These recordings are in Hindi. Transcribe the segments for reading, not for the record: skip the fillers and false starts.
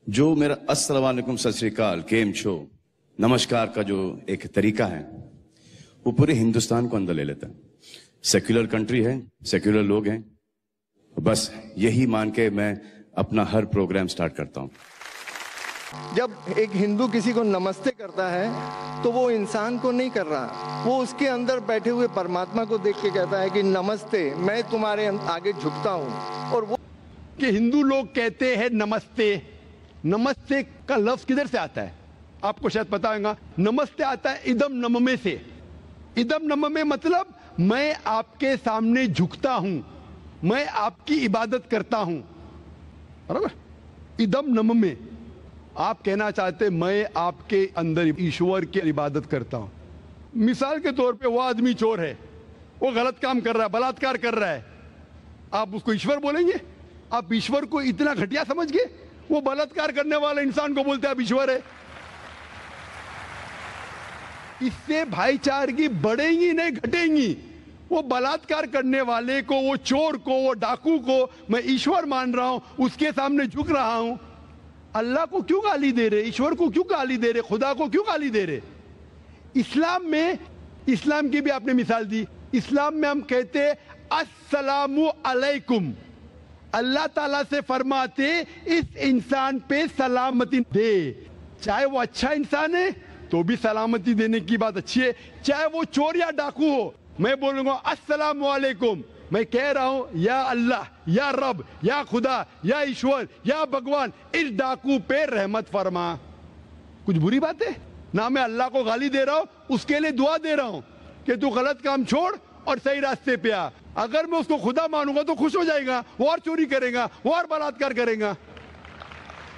जो मेरा अस्सलाम वालेकुम सत श्री अकाल केम छो नमस्कार का जो एक तरीका है वो पूरे हिंदुस्तान को अंदर ले लेता है। सेक्युलर कंट्री है, सेक्युलर लोग हैं, बस यही मान के मैं अपना हर प्रोग्राम स्टार्ट करता हूं। जब एक हिंदू किसी को नमस्ते करता है तो वो इंसान को नहीं कर रहा, वो उसके अंदर बैठे हुए परमात्मा को देख के कहता है कि नमस्ते, मैं तुम्हारे आगे झुकता हूं। और वो कि हिंदू लोग कहते हैं नमस्ते। नमस्ते का लफ्ज किधर से आता है आपको शायद पता होगा। नमस्ते आता है इदम नममे से। इदम नममे मतलब मैं आपके सामने झुकता हूं, मैं आपकी इबादत करता हूं, बराबर। इदम नममे आप कहना चाहते मैं आपके अंदर ईश्वर की इबादत करता हूं। मिसाल के तौर पे वो आदमी चोर है, वो गलत काम कर रहा है, बलात्कार कर रहा है, आप उसको ईश्वर बोलेंगे? आप ईश्वर को इतना घटिया समझ गए? वो बलात्कार करने वाले इंसान को बोलते आप ईश्वर है। इससे भाईचारगी बढ़ेगी नहीं घटेगी। वो बलात्कार करने वाले को, वो चोर को, वो डाकू को मैं ईश्वर मान रहा हूं, उसके सामने झुक रहा हूं। अल्लाह को क्यों गाली दे रहे, ईश्वर को क्यों गाली दे रहे, खुदा को क्यों गाली दे रहे? इस्लाम में, इस्लाम की भी आपने मिसाल दी, इस्लाम में हम कहते अस्सलामु अलैकुम। अल्लाह ताला से फरमाते इस इंसान पे सलामती दे। चाहे वो अच्छा इंसान है तो भी सलामती देने की बात अच्छी है, चाहे वो चोर या डाकू हो। मैं बोलूंगा अस्सलामु अलैकुम, मैं कह रहा हूं या अल्लाह, या रब, या खुदा, या ईश्वर, या भगवान, इस डाकू पे रहमत फरमा। कुछ बुरी बात है ना? मैं अल्लाह को गाली दे रहा हूं, उसके लिए दुआ दे रहा हूं कि तू गलत काम छोड़ और सही रास्ते पे आ। अगर मैं उसको खुदा मानूंगा तो खुश हो जाएगा, वो और चोरी करेगा, वो और बलात्कार करेगा।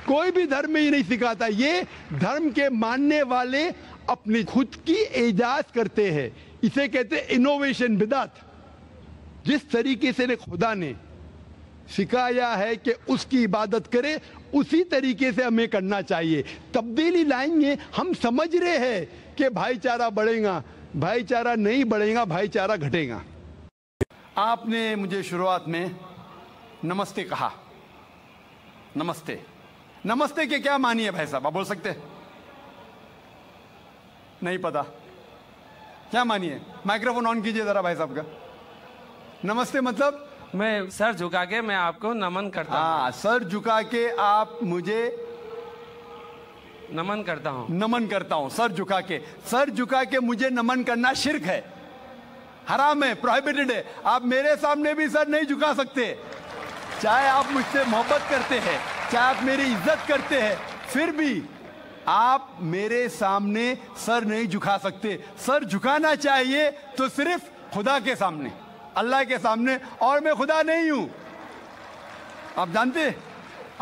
कोई भी धर्म में ये नहीं सिखाता। ये धर्म के मानने वाले अपनी खुद की इजाज करते हैं, इसे कहते हैं इनोवेशन, बिदात। जिस तरीके से खुदा ने सिखाया है कि उसकी इबादत करे, उसी तरीके से हमें करना चाहिए। तब्दीली लाएंगे, हम समझ रहे हैं कि भाईचारा बढ़ेगा, भाईचारा नहीं बढ़ेगा, भाईचारा घटेगा। आपने मुझे शुरुआत में नमस्ते कहा। नमस्ते, नमस्ते के क्या मानिए भाई साहब, आप बोल सकते? नहीं पता क्या मानिए? माइक्रोफोन ऑन कीजिए जरा भाई साहब का। नमस्ते मतलब मैं सर झुका के मैं आपको नमन करता हूँ। हाँ, सर झुका के आप मुझे नमन करता हूँ। नमन करता हूँ, सर झुका के। सर झुका के मुझे नमन करना शिर्क है, हराम है, प्रोहिबिटेड है। आप मेरे सामने भी सर नहीं झुका सकते, चाहे आप मुझसे मोहब्बत करते हैं, चाहे आप मेरी इज्जत करते हैं, फिर भी आप मेरे सामने सर नहीं झुका सकते। सर झुकाना चाहिए तो सिर्फ खुदा के सामने, अल्लाह के सामने, और मैं खुदा नहीं हूं। आप जानते,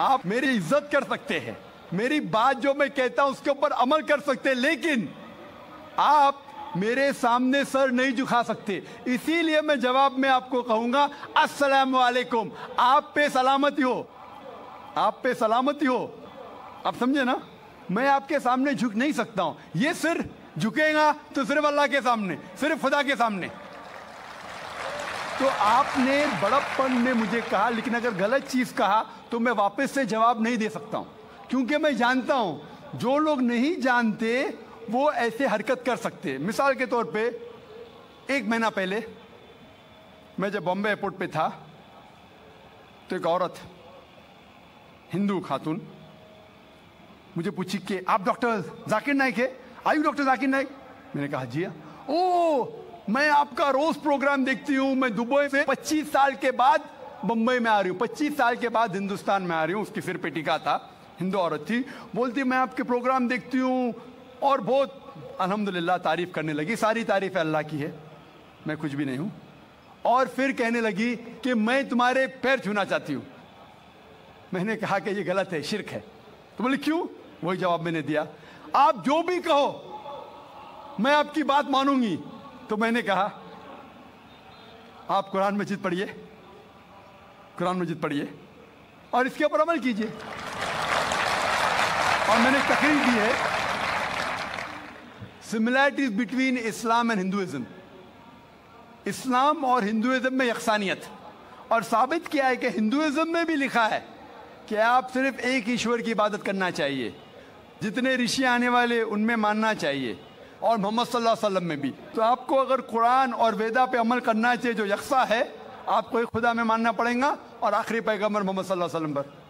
आप मेरी इज्जत कर सकते हैं, मेरी बात जो मैं कहता हूं उसके ऊपर अमल कर सकते हैं, लेकिन आप मेरे सामने सर नहीं झुका सकते। इसीलिए मैं जवाब में आपको कहूंगा अस्सलामु अलैकुम। आप पे सलामती हो, आप पे सलामती हो। आप समझे ना? मैं आपके सामने झुक नहीं सकता हूं। ये सिर झुकेगा तो सिर्फ अल्लाह के सामने, सिर्फ खुदा के सामने। तो आपने बड़प्पन में मुझे कहा, लेकिन अगर गलत चीज कहा तो मैं वापस से जवाब नहीं दे सकता हूं, क्योंकि मैं जानता हूं जो लोग नहीं जानते वो ऐसे हरकत कर सकते। मिसाल के तौर पे 1 महीना पहले मैं जब बॉम्बे एयरपोर्ट पे था तो एक औरत, हिंदू खातून, मुझे पूछी कि आप डॉक्टर जाकिर नाइक है? आयु डॉक्टर जाकिर नाइक? मैंने कहा जी हाँ। ओ, मैं आपका रोज प्रोग्राम देखती हूँ, मैं दुबई से 25 साल के बाद बम्बई में आ रही हूँ, 25 साल के बाद हिंदुस्तान में आ रही हूँ। उसकी सिर पे टीका था, हिंदू औरत थी, बोलती मैं आपके प्रोग्राम देखती हूँ और बहुत अल्हम्दुलिल्लाह तारीफ करने लगी। सारी तारीफ अल्लाह की है, मैं कुछ भी नहीं हूँ। और फिर कहने लगी कि मैं तुम्हारे पैर छूना चाहती हूँ। मैंने कहा कि ये गलत है, शिर्क है। तो बोले क्यों? वही जवाब मैंने दिया, आप जो भी कहो मैं आपकी बात मानूंगी। तो मैंने कहा आप कुरान मजीद पढ़िए, कुरान मजीद पढ़िए और इसके ऊपर अमल कीजिए। और मैंने तकरीर दी है similarities between Islam and Hinduism, इस्लाम और हिंदुइज्म में यकसानियत। और साबित किया है कि हिंदुइज्म में भी लिखा है कि आप सिर्फ एक ईश्वर की इबादत करना चाहिए, जितने ऋषि आने वाले उनमें मानना चाहिए, और मोहम्मद सल्लल्लाहु अलैहि वसल्लम में भी। तो आपको अगर कुरान और वेदा पे अमल करना चाहिए जो यकसा है, आपको एक खुदा में मानना पड़ेगा और आखिरी पैगंबर मोहम्मद सल्लल्लाहु अलैहि वसल्लम पर।